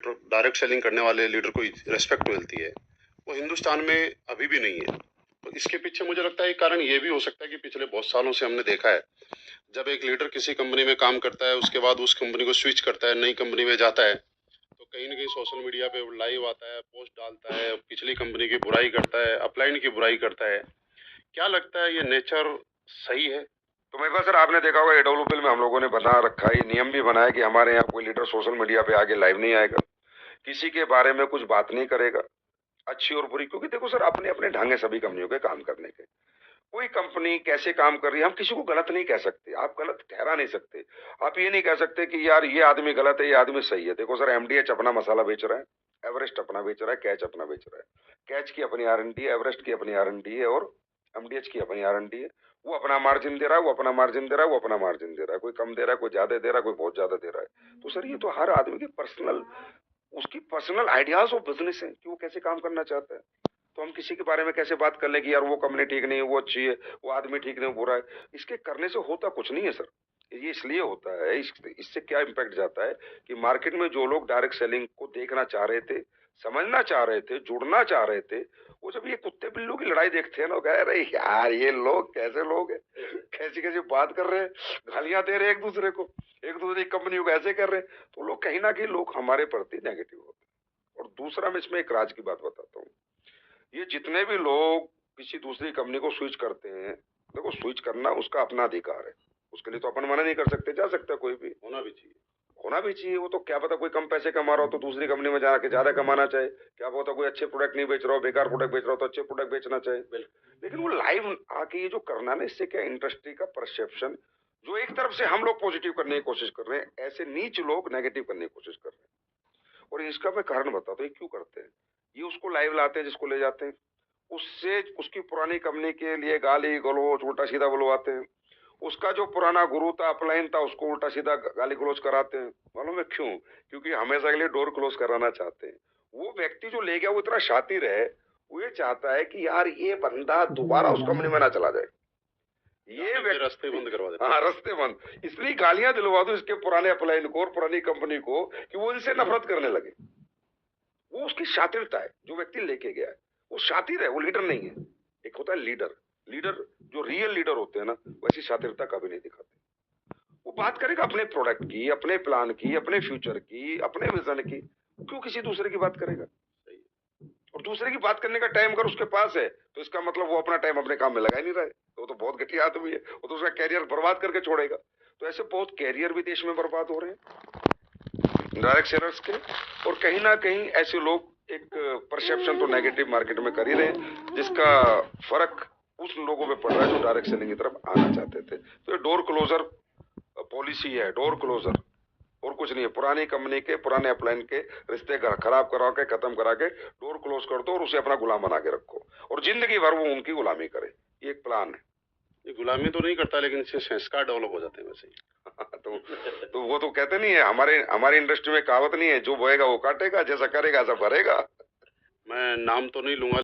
Direct selling करने वाले leader को रेस्पेक्ट मिलती है, वो हिंदुस्तान में अभी भी नहीं है। तो इसके पीछे मुझे लगता है कारण ये भी हो सकता है कि पिछले बहुत सालों से हमने देखा है, जब एक लीडर किसी कंपनी में काम करता है, उसके बाद उस कंपनी को स्विच करता है, नई कंपनी में जाता है, तो कहीं न कहीं सोशल मीडिया पे लाइव आता है, पोस्ट डालता है, पिछली कंपनी की बुराई करता है, अपलाइन की बुराई करता है। क्या लगता है ये नेचर सही है? तो मेरे पास सर आपने देखा होगा एडब्ल्यूपीएल में हम लोगों ने बना रखा है, ये नियम भी बनाया कि हमारे यहाँ कोई लीडर सोशल मीडिया पे आगे लाइव नहीं आएगा, किसी के बारे में कुछ बात नहीं करेगा, अच्छी और बुरी। क्योंकि देखो सर अपने अपने ढंग है सभी कंपनियों के काम करने के। कोई कंपनी कैसे काम कर रही है हम किसी को गलत नहीं कह सकते, आप गलत ठहरा नहीं सकते। आप ये नहीं कह सकते कि यार ये आदमी गलत है, ये आदमी सही है। देखो सर एमडीएच अपना मसाला बेच रहा है, एवरेस्ट अपना बेच रहा है, कैच अपना बेच रहा है। कैच की अपनी आर&डी है, एवरेस्ट की अपनी आर&डी है और एमडीएच की अपनी आर&डी है। वो अपना मार्जिन दे रहा है, वो अपना मार्जिन दे रहा है, वो अपना मार्जिन दे रहा है। कोई कम दे रहा है, कोई ज्यादा दे रहा है, कोई बहुत ज्यादा दे रहा है। तो सर ये तो हर आदमी की पर्सनल, उसकी पर्सनल आइडियाज ऑफ बिजनेस है कि वो कैसे काम करना चाहता है। तो हम किसी के बारे में कैसे बात कर ले कि यार वो कंपनी ठीक नहीं है, वो अच्छी है, वो आदमी ठीक नहीं, बुरा है। इसके करने से होता कुछ नहीं है सर। ये इसलिए होता है, इससे क्या इम्पैक्ट जाता है कि मार्केट में जो लोग डायरेक्ट सेलिंग को देखना चाह रहे थे, समझना चाह रहे थे, जुड़ना चाह रहे थे, वो जब ये कुत्ते बिल्लू की लड़ाई देखते हैं ना, कह रहे यार ये लोग कैसे लोग हैं, कैसी कैसी बात कर रहे हैं, गालियां दे रहे हैं एक दूसरे को, एक दूसरे की कंपनी को ऐसे कर रहे हैं। तो लोग कहीं ना कहीं लोग हमारे प्रति नेगेटिव होते हैं। और दूसरा मैं इसमें एक राज की बात बताता हूँ, ये जितने भी लोग किसी दूसरी कंपनी को स्विच करते हैं, देखो स्विच करना उसका अपना अधिकार है, उसके लिए तो अपन मना नहीं कर सकते, जा सकता है कोई भी, होना भी चाहिए। होना भी चाहिए। वो तो क्या पता कोई कम पैसे कमा रहा हो तो दूसरी कंपनी में जाके ज्यादा कमाना चाहे, क्या पता कोई अच्छे प्रोडक्ट नहीं बेच रहा हो, बेकार प्रोडक्ट बेच रहा हो तो अच्छे प्रोडक्ट बेचना चाहे। लेकिन वो लाइव आके ये जो करना ना, इससे क्या इंडस्ट्री का परसेप्शन, जो एक तरफ से हम लोग पॉजिटिव करने की कोशिश कर रहे हैं, ऐसे नीच लोग नेगेटिव करने की कोशिश कर रहे हैं। और इसका मैं कारण बताता हूँ क्यों करते हैं। ये उसको लाइव लाते हैं जिसको ले जाते हैं, उससे उसकी पुरानी कंपनी के लिए गाली गलौज उल्टा सीधा बुलवाते हैं। उसका जो पुराना गुरु था, अपलाइन था, उसको उल्टा सीधा गाली गलौज कराते हैं। मालूम है क्यों? क्योंकि हमेशा के लिए डोर क्लोज कराना चाहते हैं। वो व्यक्ति जो ले गया वो इतना शातिर है, वो ये चाहता है कि यार ये बंदा दोबारा उस कंपनी में ना चला जाए। ये व्यक्ति रास्ते बंद करवा देते। हाँ रास्ते बंद, इसलिए गालियां दिलवा दो इसके पुराने अपलाइन को और पुरानी कंपनी को कि वो इनसे नफरत करने लगे। वो उसकी शातिरता है, जो व्यक्ति लेके गया है वो शातिर है, वो लीडर नहीं है। एक होता है लीडर, लीडर जो रियल लीडर होते हैं ना, वैसी शातिरता कभी नहीं दिखाते। वो बात करेगा अपने प्रोडक्ट की, अपने प्लान की, अपने फ्यूचर की, अपने विजन की। क्यों किसी दूसरे की बात करेगा? और दूसरे की बात करने का टाइम अगर उसके पास है तो इसका मतलब वो अपना टाइम अपने काम में लगा ही नहीं रहा है, तो वो तो बहुत घटिया आदमी है, वो तो उसका कैरियर बर्बाद करके छोड़ेगा। तो ऐसे बहुत कैरियर भी देश में बर्बाद हो रहे हैं डायरेक्ट सेलर्स के। और कहीं ना कहीं ऐसे लोग एक परसेप्शन तो नेगेटिव मार्केट में कर ही रहे हैं, जिसका फर्क उस लोगों पे पड़ रहा है जो डायरेक्ट सेलिंग की तरफ आना चाहते थे। तो ये डोर क्लोजर पॉलिसी है, डोर क्लोजर, और कुछ नहीं है। पुरानी कंपनी के पुराने अपलाइन के रिश्ते खराब करा के, खत्म करा के डोर क्लोज कर दो और उसे अपना गुलाम बना के रखो और जिंदगी भर वो उनकी गुलामी करे। ये एक प्लान है। ये गुलामी तो नहीं करता, लेकिन इससे संस्कार डेवलप हो जाते हैं वैसे ही। तो वो तो कहते नहीं है, हमारी इंडस्ट्री में कहावत नहीं है, जो बोएगा वो काटेगा, जैसा करेगा ऐसा भरेगा। मैं नाम तो नहीं लूंगा।